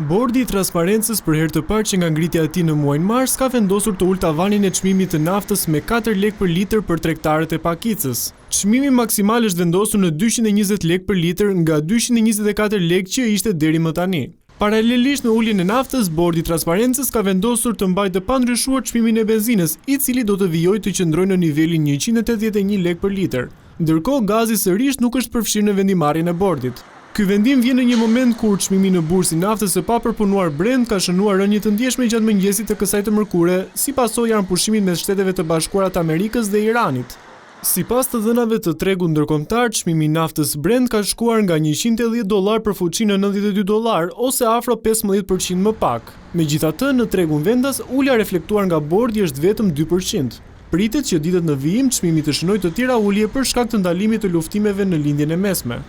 Bordi i transparencës për herë të parë që nga ngritja e tij në muajin mars ka vendosur të ulë tavanin e çmimit të naftës me 4 lekë për litër për tregtarët e pakicës. Çmimi maksimal është vendosur në 220 lekë për litër nga 224 lekë që ishte deri më tani. Paralelisht në uljen e naftës, Bordi i transparencës ka vendosur të mbajë të pandryshuar çmimin e benzinës, i cili do të vijojë të qëndrojë në nivelin 181 lekë për litër. Ndërkohë, gazi sërish nuk është përfshirë në vendimarrjen e bordit. Ky vendim vjen në një moment kur çmimi në bursë i naftës së papërpunuar Brent ka shënuar rënje të ndjeshme gjatë mëngjesit të kësaj të mërkure, si pasojë e pushimit mes Shteteve të Bashkuara të Amerikës dhe Iranit. Sipas të dhënave të tregut ndërkombëtar, çmimi i naftës Brent ka shkuar nga $110 për fuqinë në $92 ose afro 15% më pak. Megjithatë, në tregun vendas, ulja reflektuar nga bordi është vetëm 2%. Pritet që ditët në vijim çmimi të shënojë të tjera ulje për shkak të ndalimit të luftimeve në lindjen e mesme.